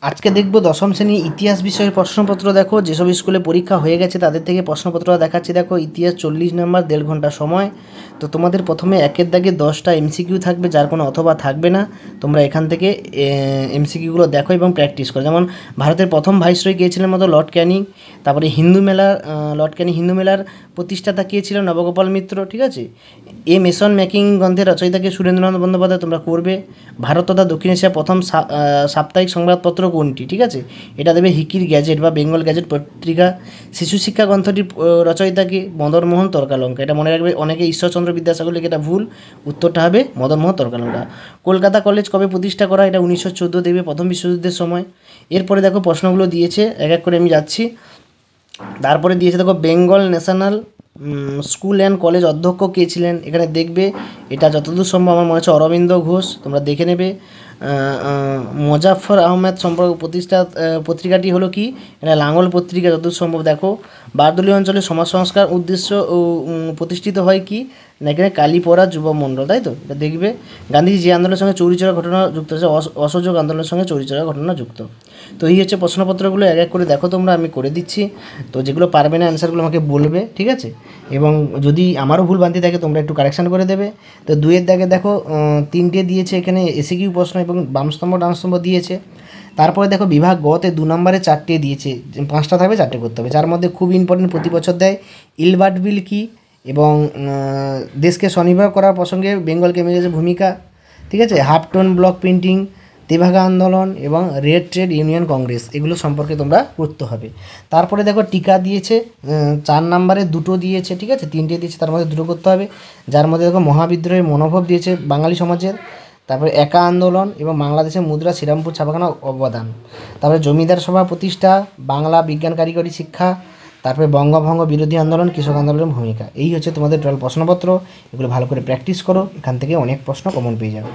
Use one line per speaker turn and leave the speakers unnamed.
আজকে দেখব দশম শ্রেণীর ইতিহাস বিষয়ের প্রশ্নপত্র। দেখো যেসব স্কুলে পরীক্ষা হয়ে গেছে তাদের থেকে প্রশ্নপত্রটা দেখাচ্ছি। দেখো ইতিহাস 40 নম্বর, 1.5 ঘন্টা সময়। তো তোমাদের প্রথমে একের দাগে 10টা এমসিকিউ থাকবে, যার কোনো অথবা থাকবে না। তোমরা এখান থেকে এমসিকিউগুলো দেখো এবং প্র্যাকটিস করো। যেমন ভারতের প্রথম ভাইসরয় কে ছিলেন মতো লর্ড ক্যানিং। তারপরে লর্ড ক্যানিং হিন্দু মেলার প্রতিষ্ঠাতা কে ছিল? নবগোপাল মিত্র। ঠিক আছে। মেসন মেকিং গ্রন্থের রচয়িতাকে সুরেন্দ্রনাথ বন্দ্যোপাধ্যায় তোমরা করবে। ভারত তথা দক্ষিণ এশিয়ার প্রথম সাপ্তাহিক সংবাদপত্র কোনটি? ঠিক আছে, এটা দেবে হিকির গ্যাজেট বা বেঙ্গল গ্যাজেট পত্রিকা। শিশু শিক্ষা গ্রন্থটির রচয়িতাকে মদনমোহন তর্কালঙ্কা। এটা মনে রাখবে, অনেকে ঈশ্বরচন্দ্র বিদ্যাসাগর লিখে, এটা ভুল, উত্তরটা হবে মদনমোহন তর্কালঙ্কা। কলকাতা কলেজ কবে প্রতিষ্ঠা করা? এটা 1914 দেবে, প্রথম বিশ্বযুদ্ধের সময়। এরপরে দেখো প্রশ্নগুলো দিয়েছে, এক এক করে আমি যাচ্ছি। তারপরে দিয়েছে দেখো Bengal national school and college অধ্যক্ষ কে ছিলেন? এখানে দেখবে, এটা যতদূর সম্ভব আমার মনে হচ্ছে অরবিন্দ ঘোষ, তোমরা দেখে নেবে। মোজাফফর আহমেদ সম্পর্কে পত্রিকাটি হলো কি? এটা লাঙ্গল পত্রিকা, যতদূর সম্ভব। দেখো বারদলীয় অঞ্চলে সমাজ সংস্কার উদ্দেশ্য প্রতিষ্ঠিত হয় কি না? এখানে কালীপড়া যুব মণ্ডল, তাই তো, এটা দেখবে। গান্ধীজি যে আন্দোলনের সঙ্গে চৌরিচৌরা ঘটনা যুক্ত আছে? অসহযোগ আন্দোলনের সঙ্গে চৌরিচৌরা ঘটনা যুক্ত। তো এই হচ্ছে প্রশ্নপত্রগুলো, এক এক করে দেখো তোমরা, আমি করে দিচ্ছি। তো যেগুলো পারবে না অ্যান্সারগুলো আমাকে বলবে, ঠিক আছে। এবং যদি আমারও ভুল ভ্রান্তি থাকে তোমরা একটু কারেকশান করে দেবে। তো 2-এর দাগে দেখো 3টে দিয়েছে এখানে এসিকিউ প্রশ্ন এবং বামস্তম্ভ ডানস্তম্ভ দিয়েছে। তারপরে দেখো বিভাগ গতে 2 নম্বরে 4টে দিয়েছে, 5টা থাকবে, 4টে করতে হবে। যার মধ্যে খুব ইম্পর্টেন্ট প্রতি বছর দেয় ইলবার্ট বিল কী, এবং দেশকে স্বনির্ভর করার প্রসঙ্গে বেঙ্গল কেমিক্যালের ভূমিকা, ঠিক আছে। Half tone block printing, Tebhaga আন্দোলন এবং রেড ট্রেড ইউনিয়ন কংগ্রেস, এগুলো সম্পর্কে তোমরা পড়তে হবে। তারপরে দেখো টিকা দিয়েছে 4 নম্বরে 2টো দিয়েছে, ঠিক আছে, 3টে দিয়েছে, তার মধ্যে 2টো করতে হবে। যার মধ্যে দেখো মহাবিদ্রোহের মনোভাব দিয়েছে বাঙালি সমাজের, তারপরে একা আন্দোলন এবং বাংলাদেশের মুদ্রা শ্রীরামপুর ছাপাখানা অবদান, তারপরে জমিদার সভা প্রতিষ্ঠা, বাংলা বিজ্ঞান কারিগরি শিক্ষা, তারপরে বঙ্গভঙ্গ বিরোধী আন্দোলন, কৃষক আন্দোলনের ভূমিকা। এই হচ্ছে তোমাদের টোটাল প্রশ্নপত্র। এগুলো ভালো করে প্র্যাকটিস করো, এখান থেকে অনেক প্রশ্ন কমন পেয়ে যাবে।